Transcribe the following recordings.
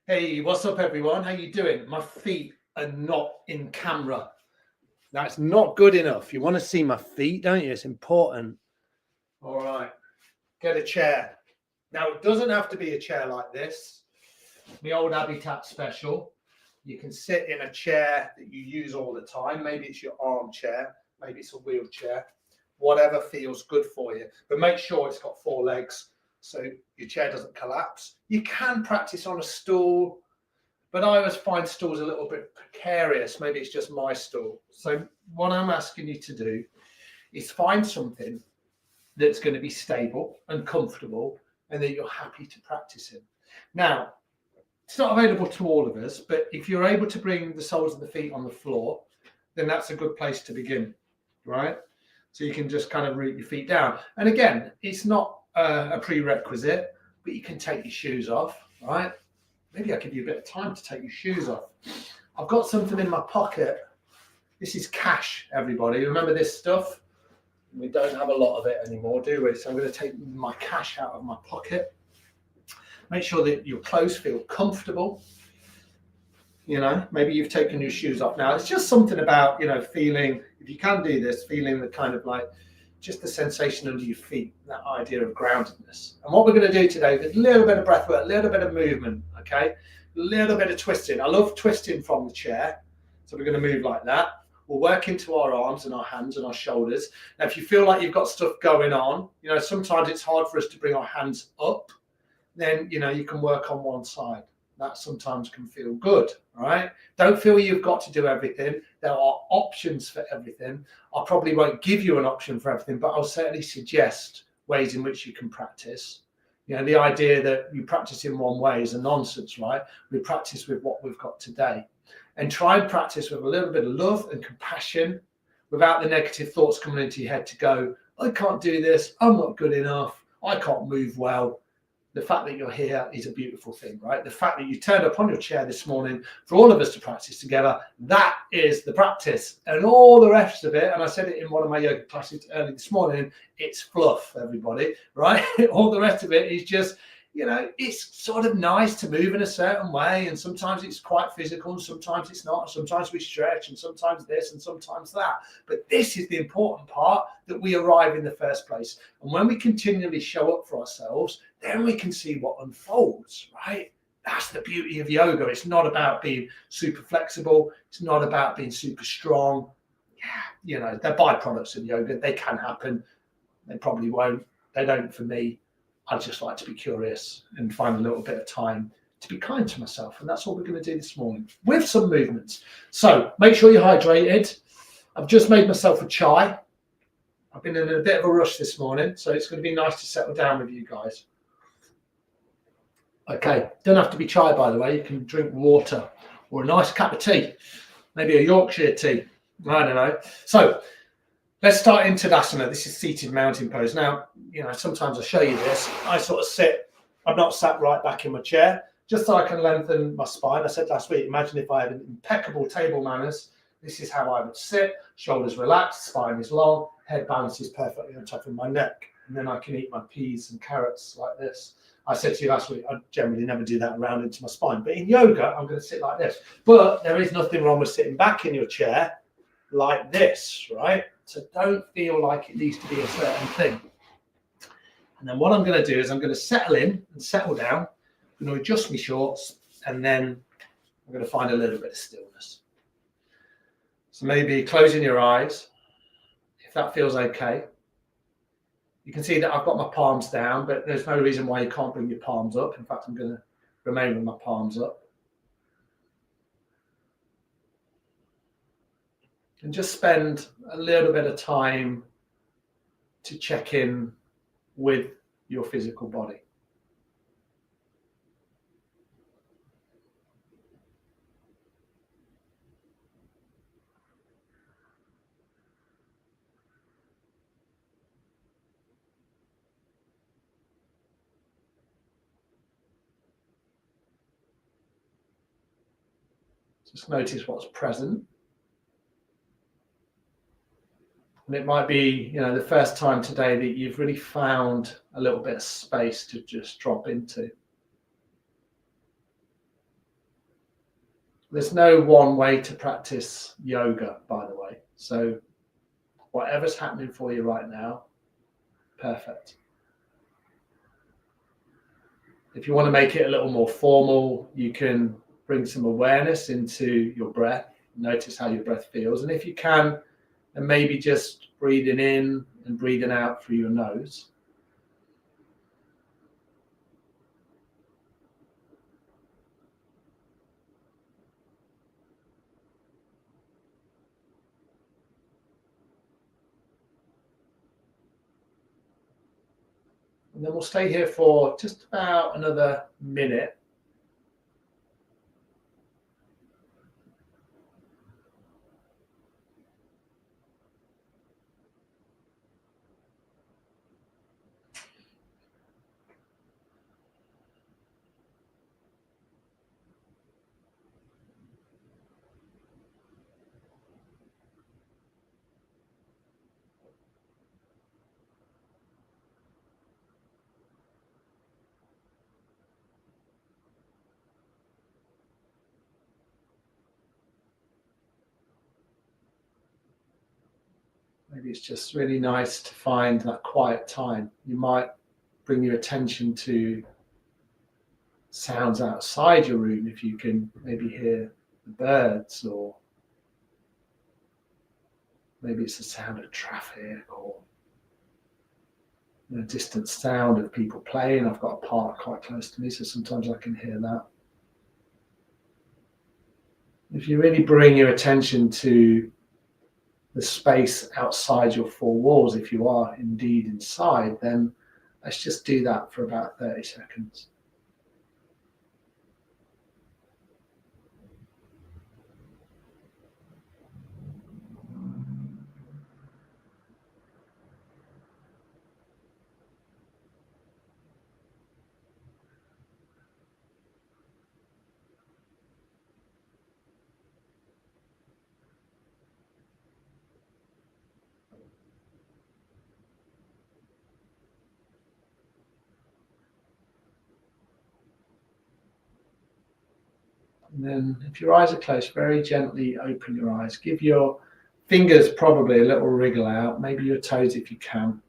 Hey, what's up everyone? How you doing? My feet are not in camera. That's not good enough. You want to see my feet, don't you? It's important. All right, get a chair. Now, it doesn't have to be a chair like this. My old Habitat special. You can sit in a chair that you use all the time. Maybe it's your armchair, maybe it's a wheelchair, whatever feels good for you. But make sure it's got 4 legs so your chair doesn't collapse. You can practice on a stool, but I always find stools a little bit precarious. Maybe it's just my stool. So what I'm asking you to do is find something that's going to be stable and comfortable and that you're happy to practice in. Now, it's not available to all of us, but if you're able to bring the soles of the feet on the floor, then that's a good place to begin, right? So you can just kind of root your feet down. And again, it's not a prerequisite, but you can take your shoes off, right? Maybe I'll give you a bit of time to take your shoes off. I've got something in my pocket. This is cash, everybody. Remember this stuff? We don't have a lot of it anymore, do we? So I'm going to take my cash out of my pocket. Make sure that your clothes feel comfortable. You know, maybe you've taken your shoes off now. It's just something about, you know, feeling, if you can do this, feeling the kind of like, just the sensation under your feet, that idea of groundedness. And what we're going to do today is a little bit of breath work, a little bit of movement, okay? A little bit of twisting. I love twisting from the chair. So we're going to move like that. We'll work into our arms and our hands and our shoulders. Now, if you feel like you've got stuff going on, you know, sometimes it's hard for us to bring our hands up. Then, you know, you can work on one side. That sometimes can feel good, right? Don't feel you've got to do everything. There are options for everything. I probably won't give you an option for everything, but I'll certainly suggest ways in which you can practice. You know, the idea that you practice in one way is a nonsense, right? We practice with what we've got today. And try and practice with a little bit of love and compassion without the negative thoughts coming into your head to go, I can't do this, I'm not good enough, I can't move well. The fact that you're here is a beautiful thing, right? The fact that you turned up on your chair this morning for all of us to practice together, that is the practice. And all the rest of it, and I said it in one of my yoga classes early this morning, it's fluff, everybody, right? All the rest of it is just, you know, it's sort of nice to move in a certain way. And sometimes it's quite physical, and sometimes it's not. Sometimes we stretch, and sometimes this, and sometimes that. But this is the important part, that we arrive in the first place. And when we continually show up for ourselves, then we can see what unfolds, right? That's the beauty of yoga. It's not about being super flexible. It's not about being super strong. Yeah, you know, they're byproducts of yoga. They can happen. They probably won't. They don't for me. I'd just like to be curious and find a little bit of time to be kind to myself. And that's what we're going to do this morning with some movements. So make sure you're hydrated. I've just made myself a chai. I've been in a bit of a rush this morning, so it's going to be nice to settle down with you guys. Okay, don't have to be chai, by the way. You can drink water or a nice cup of tea, maybe a Yorkshire tea. I don't know. So let's start in Tadasana. This is seated mountain pose. Now, you know, sometimes I show you this. I sort of sit. I'm not sat right back in my chair, just so I can lengthen my spine. I said last week, imagine if I had impeccable table manners. This is how I would sit. Shoulders relaxed, spine is long, head balances perfectly on top of my neck. And then I can eat my peas and carrots like this. I said to you last week, I generally never do that round into my spine. But in yoga, I'm going to sit like this. But there is nothing wrong with sitting back in your chair like this, right? So don't feel like it needs to be a certain thing. And then what I'm going to do is I'm going to settle in and settle down. I'm going to adjust my shorts, and then I'm going to find a little bit of stillness. So maybe closing your eyes, if that feels okay. You can see that I've got my palms down, but there's no reason why you can't bring your palms up. In fact, I'm going to remain with my palms up. And just spend a little bit of time to check in with your physical body. Just notice what's present. And it might be, you know, the first time today that you've really found a little bit of space to just drop into. There's no one way to practice yoga, by the way. So whatever's happening for you right now, perfect. If you want to make it a little more formal, you can bring some awareness into your breath. Notice how your breath feels. And if you can, then maybe just breathing in and breathing out through your nose. And then we'll stay here for just about another minute. Maybe it's just really nice to find that quiet time. You might bring your attention to sounds outside your room if you can maybe hear the birds, or maybe it's the sound of traffic, or a distant sound of people playing. I've got a park quite close to me, so sometimes I can hear that. If you really bring your attention to the space outside your four walls, if you are indeed inside, then let's just do that for about 30 seconds. And then if your eyes are closed, very gently open your eyes. Give your fingers probably a little wriggle out, maybe your toes if you can.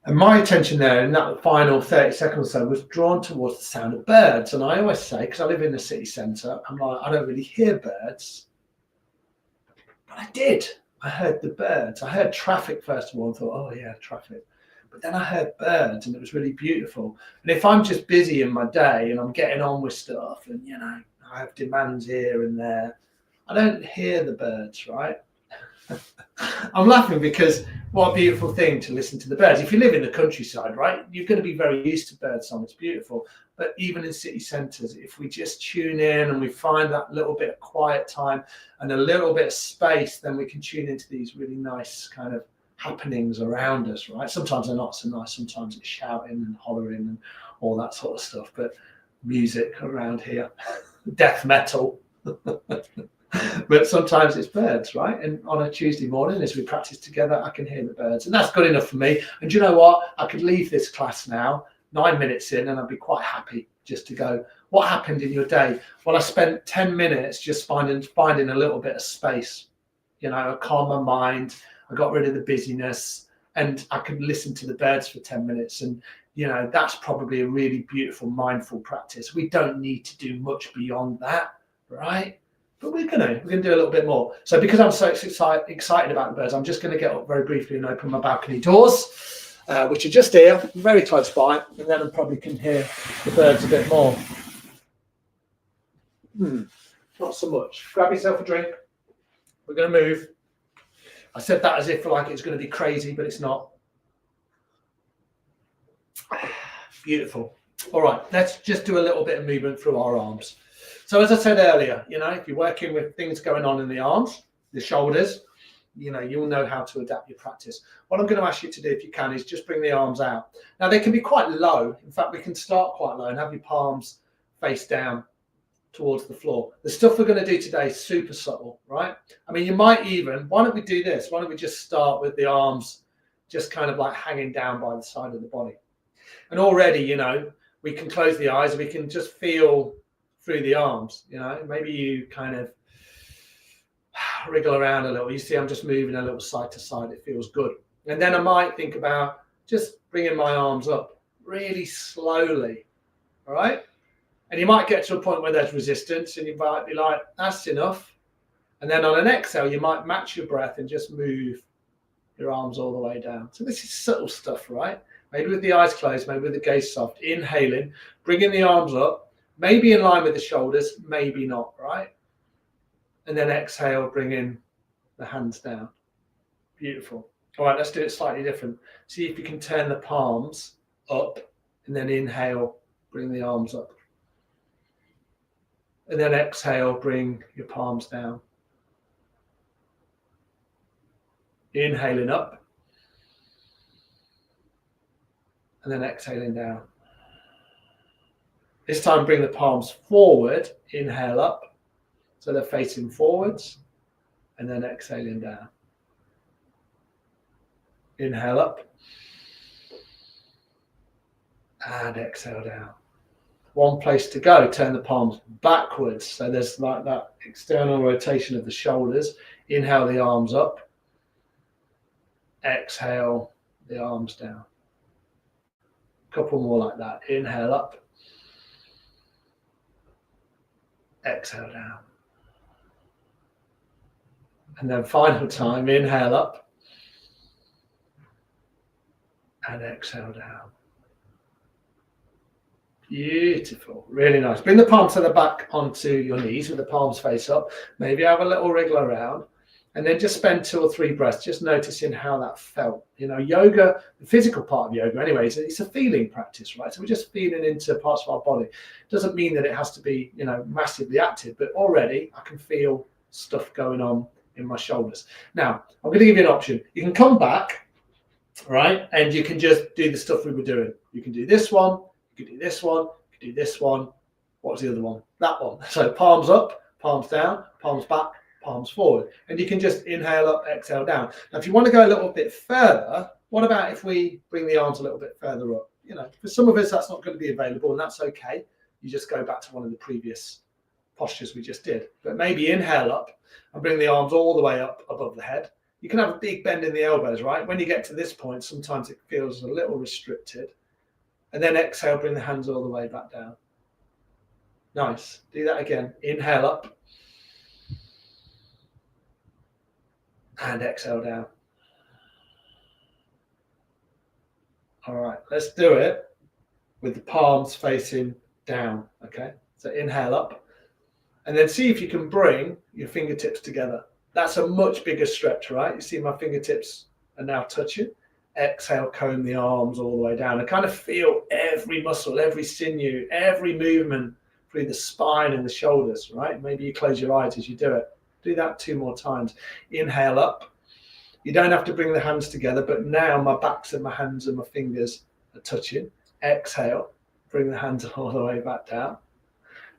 And my attention there in that final 30 seconds or so was drawn towards the sound of birds. And I always say, because I live in the city centre, I'm like, I don't really hear birds. But I did. I heard the birds. I heard traffic first of all and thought, oh yeah, traffic. But then I heard birds and it was really beautiful. And if I'm just busy in my day and I'm getting on with stuff and, you know, I have demands here and there, I don't hear the birds, right? I'm laughing because what a beautiful thing to listen to the birds. If you live in the countryside, right, you're going to be very used to bird song. It's beautiful. But even in city centres, if we just tune in and we find that little bit of quiet time and a little bit of space, then we can tune into these really nice kind of happenings around us, right? Sometimes they're not so nice. Sometimes it's shouting and hollering and all that sort of stuff. But music around here, death metal. But sometimes it's birds, right? And on a Tuesday morning, as we practice together, I can hear the birds. And that's good enough for me. And do you know what? I could leave this class now, 9 minutes in, and I'd be quite happy just to go, what happened in your day? Well, I spent 10 minutes just finding a little bit of space. You know, I calmed my mind. I got rid of the busyness, and I could listen to the birds for 10 minutes. And, you know, that's probably a really beautiful, mindful practice. We don't need to do much beyond that, right? But we're gonna do a little bit more. So because I'm so excited about the birds, I'm just going to get up very briefly and open my balcony doors, which are just here, very close by, and then I probably can hear the birds a bit more. Not so much. Grab yourself a drink. We're going to move. I said that as if like it's going to be crazy, but it's not. Beautiful. All right, let's just do a little bit of movement through our arms. So as I said earlier, you know, if you're working with things going on in the arms, the shoulders, you know, you'll know how to adapt your practice. What I'm going to ask you to do, if you can, is just bring the arms out. Now, they can be quite low. In fact, we can start quite low and have your palms face down towards the floor. The stuff we're going to do today is super subtle, right? I mean, you might even, why don't we do this? Why don't we just start with the arms just kind of like hanging down by the side of the body? And already, you know, we can close the eyes. We can just feel through the arms. Maybe you kind of wriggle around a little. You see I'm just moving a little side to side. It feels good. And then I might think about just bringing my arms up really slowly. All right. And you might get to a point where there's resistance and you might be like, that's enough. And then on an exhale, you might match your breath and just move your arms all the way down. So this is subtle stuff, right? Maybe with the eyes closed, maybe with the gaze soft, inhaling, bringing the arms up, maybe in line with the shoulders, maybe not, right? And then exhale, bringing the hands down. Beautiful. All right, let's do it slightly different. See if you can turn the palms up and then inhale, bring the arms up. And then exhale, bring your palms down. Inhaling up. And then exhaling down. This time, bring the palms forward. Inhale up. So they're facing forwards. And then exhaling down. Inhale up. And exhale down. One place to go. Turn the palms backwards. So there's like that external rotation of the shoulders. Inhale the arms up. Exhale the arms down. A couple more like that. Inhale up. Exhale down. And then final time. Inhale up. And exhale down. Beautiful. Really nice. Bring the palms to the back onto your knees with the palms face up. Maybe have a little wriggle around. And then just spend 2 or 3 breaths just noticing how that felt. Yoga, the physical part of yoga anyway, it's a feeling practice, right? So we're just feeling into parts of our body. Doesn't mean that it has to be, massively active, but already I can feel stuff going on in my shoulders. Now, I'm going to give you an option. You can come back, right? And you can just do the stuff we were doing. You can do this one, you can do this one, you can do this one. What was the other one? That one. So palms up, palms down, palms back, palms forward. And you can just inhale up, exhale down. Now, if you want to go a little bit further, what about if we bring the arms a little bit further up? For some of us, that's not going to be available, and that's okay. You just go back to one of the previous postures we just did. But maybe inhale up and bring the arms all the way up above the head. You can have a big bend in the elbows, right? When you get to this point, sometimes it feels a little restricted. And then exhale, bring the hands all the way back down. Nice. Do that again. Inhale up. And exhale down. All right, let's do it with the palms facing down, okay? So inhale up. And then see if you can bring your fingertips together. That's a much bigger stretch, right? You see my fingertips are now touching. Exhale, comb the arms all the way down. And kind of feel every muscle, every sinew, every movement through the spine and the shoulders, right? Maybe you close your eyes as you do it. Do that 2 more times. Inhale up. You don't have to bring the hands together, but now my backs and my hands and my fingers are touching. Exhale, bring the hands all the way back down.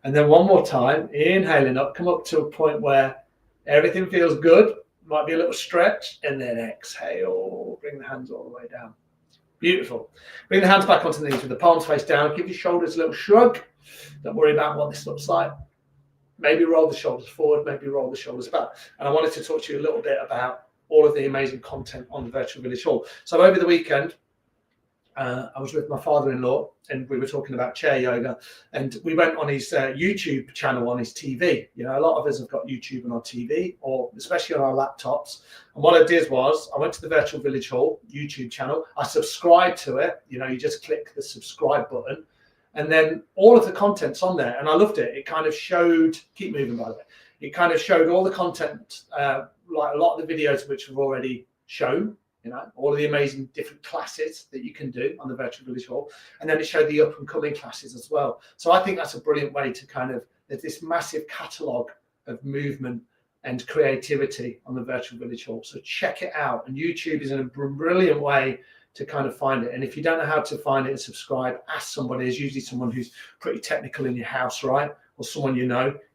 And then one more time, inhaling up, come up to a point where everything feels good. Might be a little stretch, and then exhale, bring the hands all the way down. Beautiful. Bring the hands back onto the knees with the palms face down. Give your shoulders a little shrug. Don't worry about what this looks like. Maybe roll the shoulders forward, maybe roll the shoulders back. And I wanted to talk to you a little bit about all of the amazing content on the Virtual Village Hall. So over the weekend, I was with my father-in-law and we were talking about chair yoga, and we went on his YouTube channel on his TV. A lot of us have got YouTube on our TV, or especially on our laptops. And what I did was I went to the Virtual Village Hall YouTube channel. I subscribed to it. You just click the subscribe button. And then all of the content's on there, and I loved it. It kind of showed, keep moving by the way, it kind of showed all the content, like a lot of the videos which we've already shown, all of the amazing different classes that you can do on the Virtual Village Hall. And then it showed the up and coming classes as well. So I think that's a brilliant way to there's this massive catalogue of movement and creativity on the Virtual Village Hall. So check it out. And YouTube is a brilliant way to kind of find it. And if you don't know how to find it and subscribe, ask somebody. There's usually someone who's pretty technical in your house, right? Or someone your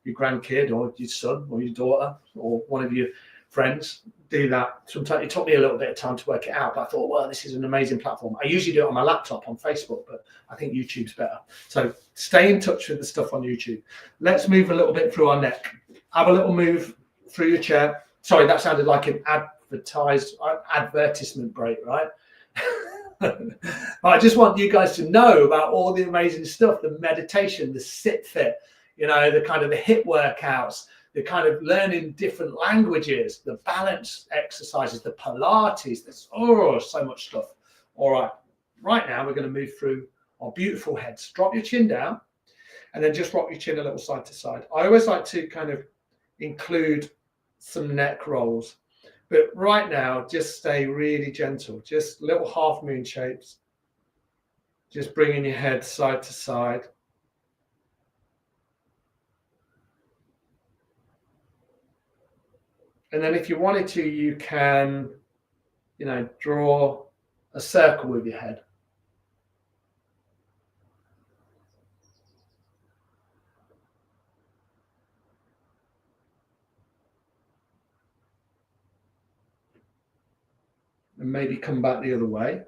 grandkid or your son or your daughter or one of your friends. do that. Sometimes it took me a little bit of time to work it out, but I thought, well, this is an amazing platform. I usually do it on my laptop on Facebook, but I think YouTube's better. So stay in touch with the stuff on YouTube. Let's move a little bit through our neck. Have a little move through your chair. Sorry, that sounded like an advertisement break, right? I just want you guys to know about all the amazing stuff, the meditation, the sit fit, you know, the kind of the hip workouts, the kind of learning different languages, the balance exercises, the Pilates. There's so much stuff. All right. Right now, we're going to move through our beautiful heads. Drop your chin down and then just rock your chin a little side to side. I always like to kind of include some neck rolls. But right now, just stay really gentle. Just little half moon shapes. Just bringing your head side to side. And then if you wanted to, you can, you know, draw a circle with your head. And maybe come back the other way.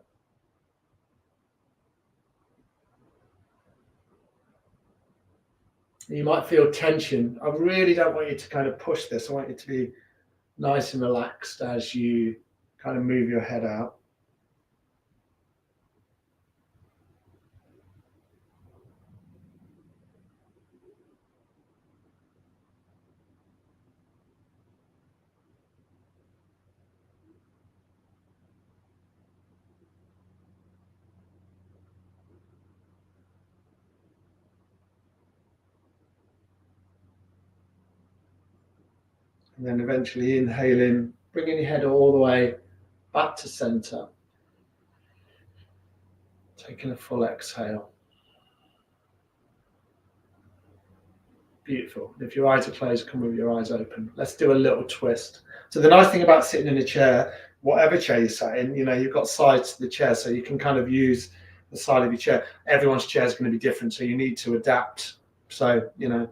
You might feel tension. I really don't want you to kind of push this. I want you to be nice and relaxed as you kind of move your head out. And then eventually inhaling, bringing your head all the way back to center. Taking a full exhale. Beautiful. If your eyes are closed, come with your eyes open. Let's do a little twist. So the nice thing about sitting in a chair, whatever chair you're sat in, you know, you've got sides to the chair, so you can kind of use the side of your chair. Everyone's chair is going to be different, so you need to adapt. So, you know,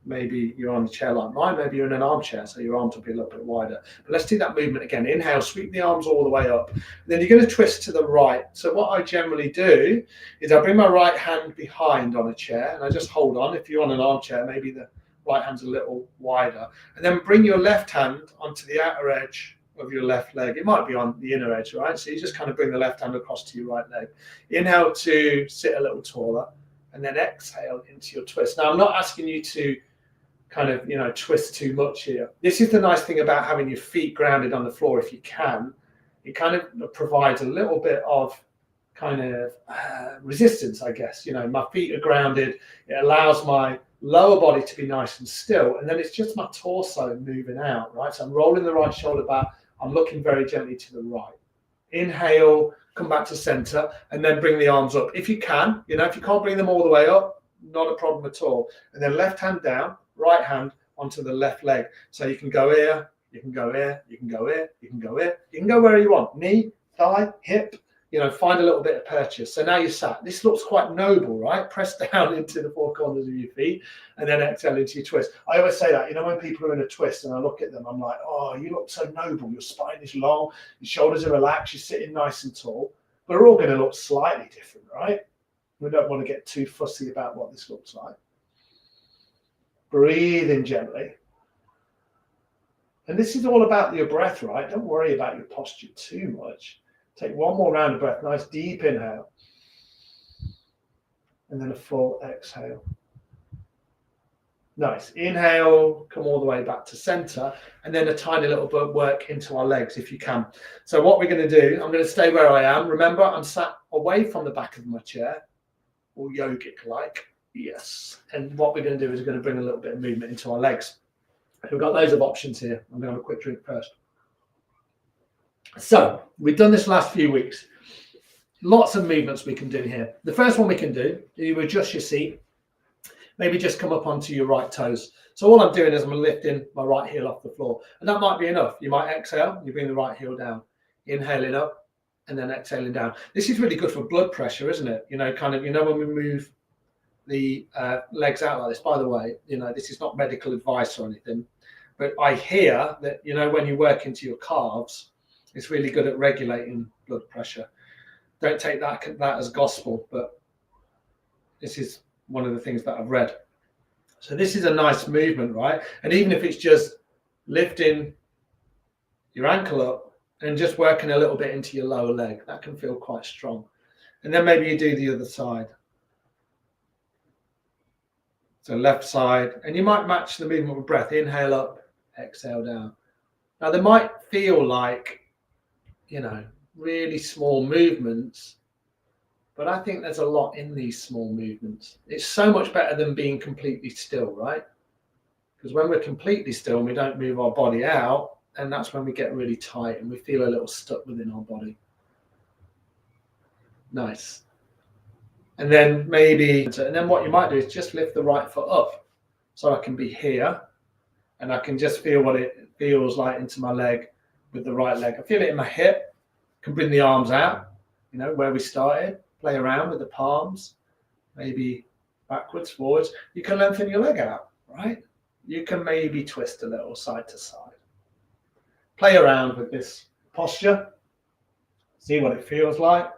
maybe you're on a chair like mine, maybe you're in an armchair, so your arms will be a little bit wider. But let's do that movement again. Inhale, sweep the arms all the way up. Then you're going to twist to the right. So what I generally do is I bring my right hand behind on a chair and I just hold on. If you're on an armchair, maybe the right hand's a little wider. And then bring your left hand onto the outer edge of your left leg. It might be on the inner edge, right? So you just kind of bring the left hand across to your right leg. Inhale to sit a little taller and then exhale into your twist. Now, I'm not asking you to kind of, you know, twist too much here. This is the nice thing about having your feet grounded on the floor. If you can, it kind of provides a little bit of kind of resistance, I guess. You know, my feet are grounded. It allows my lower body to be nice and still. And then it's just my torso moving out, right? So I'm rolling the right shoulder back. I'm looking very gently to the right. Inhale, come back to center, and then bring the arms up. If you can, you know, if you can't bring them all the way up, not a problem at all. And then left hand down, right hand onto the left leg. So you can go here, you can go here, you can go here, you can go here, you can go where you want. Knee, thigh, hip, you know, find a little bit of purchase. So now you're sat. This looks quite noble, right? Press down into the four corners of your feet and then exhale into your twist. I always say that, you know, when people are in a twist and I look at them, I'm like, oh, you look so noble. Your spine is long, your shoulders are relaxed, you're sitting nice and tall. But we're all going to look slightly different, right? We don't want to get too fussy about what this looks like. Breathe in gently. And this is all about your breath, right? Don't worry about your posture too much. Take one more round of breath. Nice deep inhale. And then a full exhale. Nice. Inhale, come all the way back to center. And then a tiny little bit of work into our legs if you can. So what we're going to do, I'm going to stay where I am. Remember, I'm sat away from the back of my chair, or yogic-like. Yes. And what we're going to do is we're going to bring a little bit of movement into our legs. We've got loads of options here. I'm going to have a quick drink first. So we've done this last few weeks. Lots of movements we can do here. The first one we can do, you adjust your seat. Maybe just come up onto your right toes. So all I'm doing is I'm lifting my right heel off the floor. And that might be enough. You might exhale, you bring the right heel down. Inhaling up and then exhaling down. This is really good for blood pressure, isn't it? You know, kind of, you know, when we move the legs out like this. By the way, you know, this is not medical advice or anything, But I hear that, you know, when you work into your calves, it's really good at regulating blood pressure. Don't take that as gospel, but this is one of the things that I've read. So this is a nice movement, right? And even if it's just lifting your ankle up and just working a little bit into your lower leg, that can feel quite strong. And then maybe you do the other side. So left side, and you might match the movement with breath. Inhale up, exhale down. Now they might feel like, you know, really small movements, but I think there's a lot in these small movements. It's so much better than being completely still, right? Because when we're completely still and we don't move our body out, and that's when we get really tight and we feel a little stuck within our body. Nice. And then what you might do is just lift the right foot up. So I can be here and I can just feel what it feels like into my leg with the right leg. I feel it in my hip. Can bring the arms out, you know, where we started. Play around with the palms, maybe backwards, forwards. You can lengthen your leg out, right? You can maybe twist a little side to side. Play around with this posture. See what it feels like.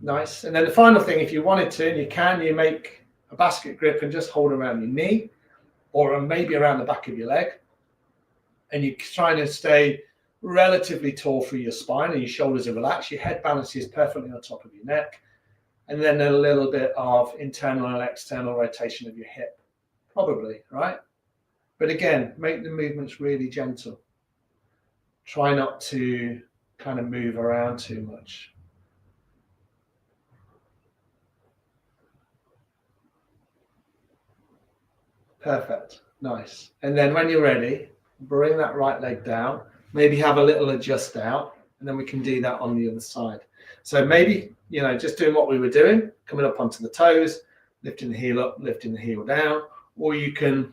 Nice. And then the final thing, if you wanted to, and you can, you make a basket grip and just hold around your knee or maybe around the back of your leg. And you're trying to stay relatively tall through your spine and your shoulders are relaxed. Your head balances perfectly on top of your neck. And then a little bit of internal and external rotation of your hip, probably, right? But again, make the movements really gentle. Try not to kind of move around too much. Perfect. Nice. And then when you're ready, bring that right leg down. Maybe have a little adjust out, and then we can do that on the other side. So maybe, you know, just doing what we were doing, coming up onto the toes, lifting the heel up, lifting the heel down, or you can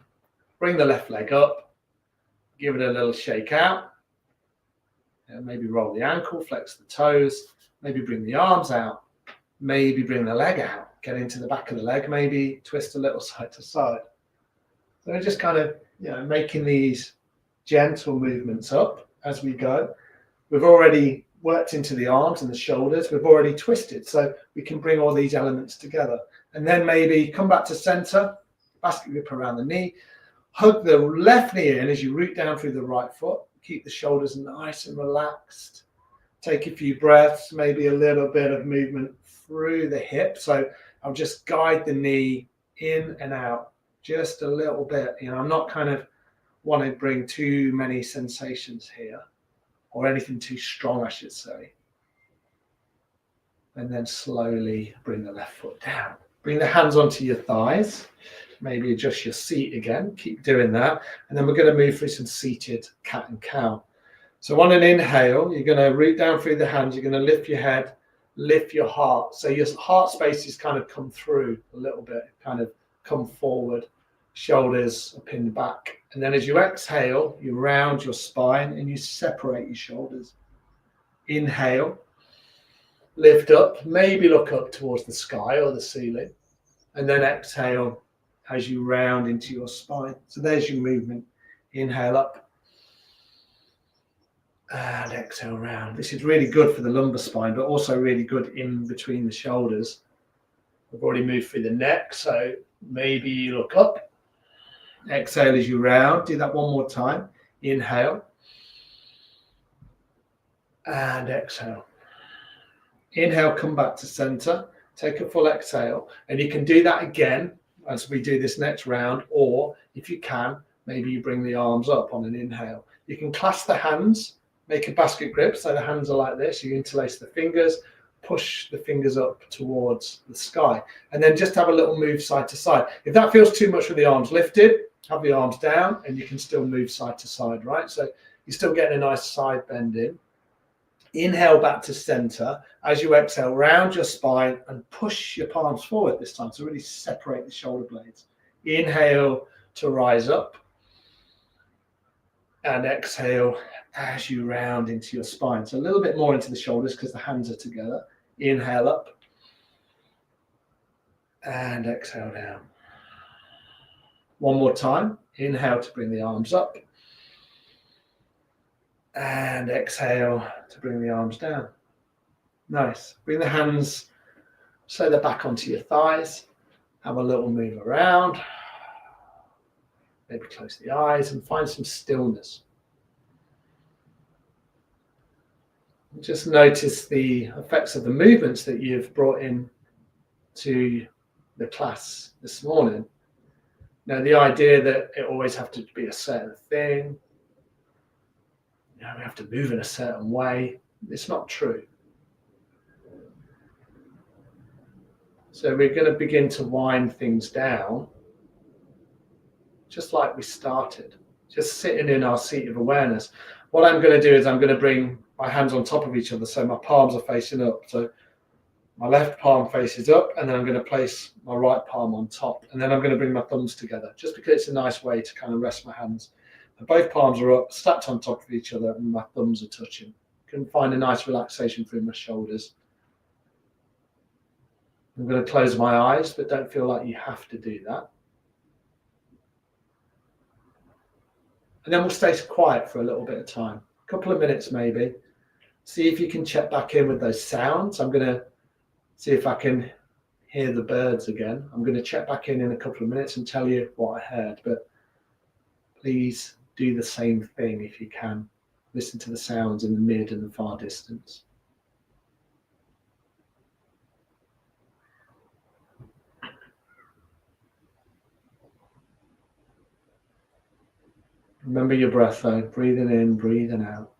bring the left leg up, give it a little shake out, and maybe roll the ankle, flex the toes, maybe bring the arms out, maybe bring the leg out, get into the back of the leg, maybe twist a little side to side. So we're just kind of, you know, making these gentle movements up as we go. We've already worked into the arms and the shoulders. We've already twisted, so we can bring all these elements together. And then maybe come back to center, basket grip around the knee, hug the left knee in as you root down through the right foot. Keep the shoulders nice and relaxed. Take a few breaths, maybe a little bit of movement through the hip. So I'll just guide the knee in and out just a little bit. You know, I'm not kind of want to bring too many sensations here or anything too strong, I should say. And then slowly bring the left foot down. Bring the hands onto your thighs. Maybe adjust your seat again. Keep doing that. And then we're going to move through some seated cat and cow. So on an inhale, you're going to root down through the hands. You're going to lift your head, lift your heart. So your heart spaces kind of come through a little bit, kind of come forward. Shoulders are pinned back. And then as you exhale, you round your spine and you separate your shoulders. Inhale, lift up, maybe look up towards the sky or the ceiling. And then exhale as you round into your spine. So there's your movement. Inhale up and exhale round. This is really good for the lumbar spine, but also really good in between the shoulders. We've already moved through the neck, so maybe you look up. Exhale as you round. Do that one more time. Inhale and exhale. Inhale, come back to center. Take a full exhale, and you can do that again as we do this next round, or if you can, maybe you bring the arms up on an inhale. You can clasp the hands, make a basket grip, so the hands are like this. You interlace the fingers, push the fingers up towards the sky, and then just have a little move side to side. If that feels too much with the arms lifted, have the arms down, and you can still move side to side, right? So you're still getting a nice side bend in. Inhale back to center. As you exhale, round your spine and push your palms forward this time to really separate the shoulder blades. Inhale to rise up, and exhale as you round into your spine. So a little bit more into the shoulders because the hands are together. Inhale up and exhale down. One more time. Inhale to bring the arms up. And exhale to bring the arms down. Nice. Bring the hands so they're back onto your thighs. Have a little move around. Maybe close the eyes and find some stillness. Just notice the effects of the movements that you've brought in to the class this morning. Now, the idea that it always has to be a certain thing, we have to move in a certain way, it's not true. So we're going to begin to wind things down, just like we started, just sitting in our seat of awareness. What I'm going to do is I'm going to bring my hands on top of each other, so my palms are facing up. So my left palm faces up, and then I'm going to place my right palm on top, and then I'm going to bring my thumbs together, just because it's a nice way to kind of rest my hands. And both palms are up, stacked on top of each other, and my thumbs are touching. You can find a nice relaxation through my shoulders. I'm going to close my eyes, but don't feel like you have to do that. And then we'll stay quiet for a little bit of time, a couple of minutes maybe. See if you can check back in with those sounds. I'm going to see if I can hear the birds again. I'm going to check back in a couple of minutes and tell you what I heard, but please do the same thing if you can. Listen to the sounds in the mid and the far distance. Remember your breath though, breathing in, breathing out.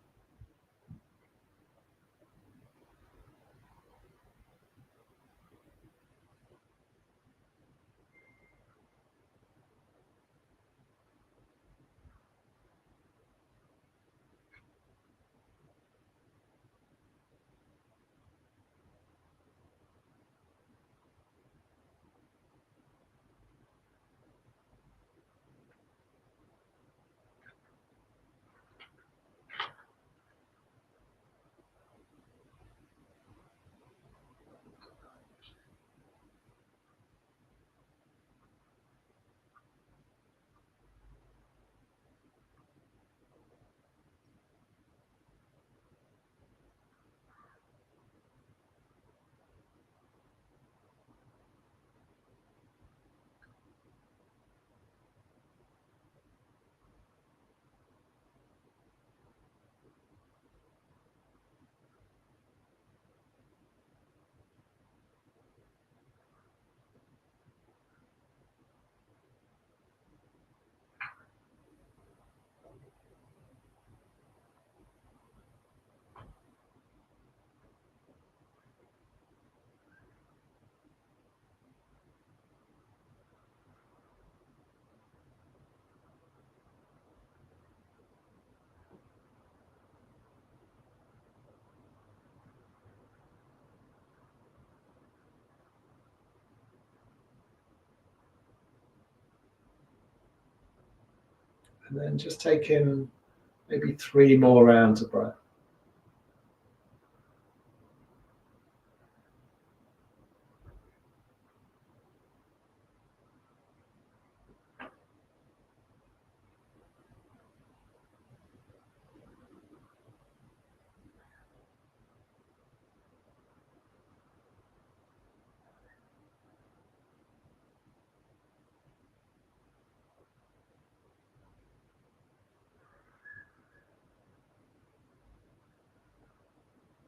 And then just take in maybe 3 more rounds of breath.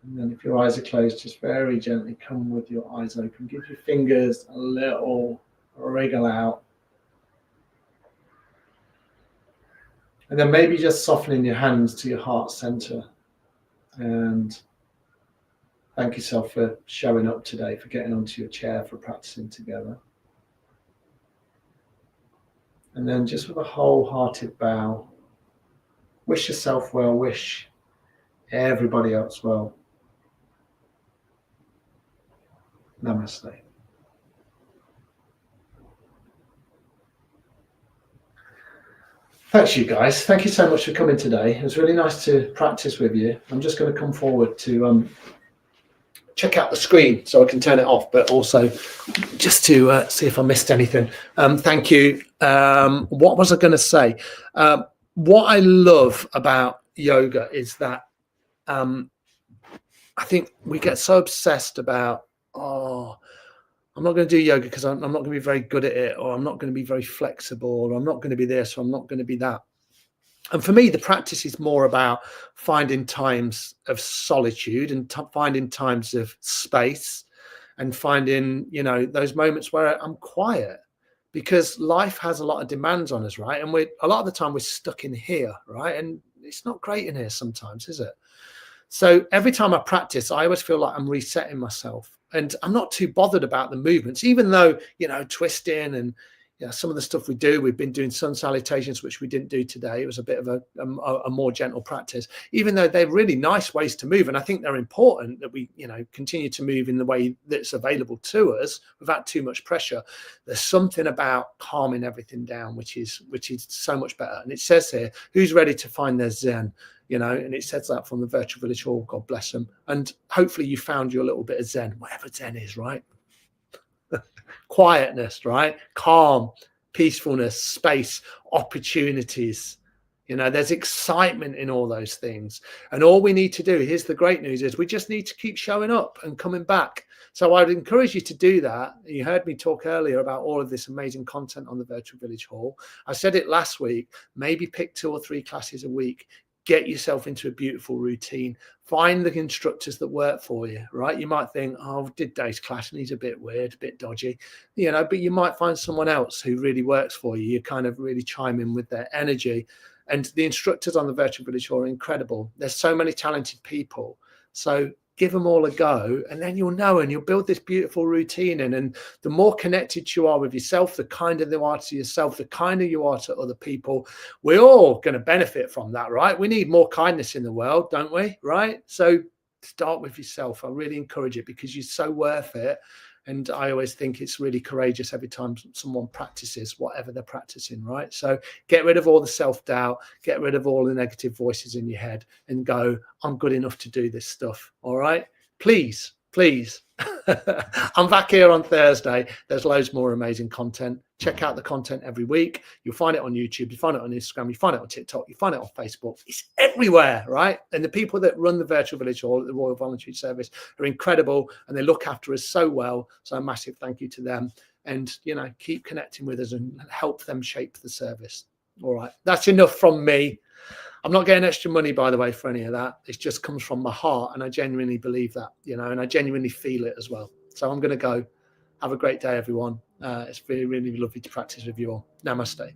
And then if your eyes are closed, just very gently come with your eyes open. Give your fingers a little wriggle out. And then maybe just softening your hands to your heart center. And thank yourself for showing up today, for getting onto your chair, for practicing together. And then just with a wholehearted bow, wish yourself well, wish everybody else well. Namaste. Thanks, you guys. Thank you so much for coming today. It was really nice to practice with you. I'm just going to come forward to check out the screen so I can turn it off, but also just to see if I missed anything. Thank you. What was I going to say? What I love about yoga is that I think we get so obsessed about, oh, I'm not going to do yoga because I'm not going to be very good at it, or I'm not going to be very flexible, or I'm not going to be this, or I'm not going to be that. And for me, the practice is more about finding times of solitude and finding times of space, and finding, you know, those moments where I'm quiet, because life has a lot of demands on us, right? And a lot of the time we're stuck in here, right? And it's not great in here sometimes, is it? So every time I practice, I always feel like I'm resetting myself, and I'm not too bothered about the movements, even though, you know, twisting and, you know, some of the stuff we do, we've been doing sun salutations, which we didn't do today. It was a bit of a more gentle practice, even though they're really nice ways to move. And I think they're important that we, you know, continue to move in the way that's available to us without too much pressure. There's something about calming everything down, which is so much better. And it says here, who's ready to find their Zen? You know, and it says that from the Virtual Village Hall, God bless them. And hopefully you found your little bit of Zen, whatever Zen is, right? Quietness, right? Calm, peacefulness, space, opportunities. You know, there's excitement in all those things. And all we need to do, here's the great news, is we just need to keep showing up and coming back. So I would encourage you to do that. You heard me talk earlier about all of this amazing content on the Virtual Village Hall. I said it last week, maybe pick 2 or 3 classes a week. Get yourself into a beautiful routine. Find the instructors that work for you, right? You might think, oh, I did Dave's class and he's a bit weird, a bit dodgy, you know, but you might find someone else who really works for you. You kind of really chime in with their energy. And the instructors on the Virtual Village Hall are incredible. There's so many talented people. So give them all a go, and then you'll know, and you'll build this beautiful routine. And the more connected you are with yourself, the kinder you are to yourself, the kinder you are to other people. We're all going to benefit from that, right? We need more kindness in the world, don't we? Right? So start with yourself. I really encourage it, because you're so worth it. And I always think it's really courageous every time someone practices whatever they're practicing, right? So get rid of all the self-doubt, get rid of all the negative voices in your head, and go, I'm good enough to do this stuff, all right? Please, please. I'm back here on Thursday. There's loads more amazing content. Check out the content every week. You'll find it on YouTube. You find it on Instagram. You find it on TikTok. You find it on Facebook. It's everywhere, right? And the people that run the Virtual Village Hall at the Royal Voluntary Service are incredible, and they look after us so well. So a massive thank you to them. And, you know, keep connecting with us and help them shape the service. All right. That's enough from me. I'm not getting extra money, by the way, for any of that. It just comes from my heart, and I genuinely believe that, you know, and I genuinely feel it as well. So I'm going to go. Have a great day, everyone. It's really, really lovely to practice with you all. Namaste.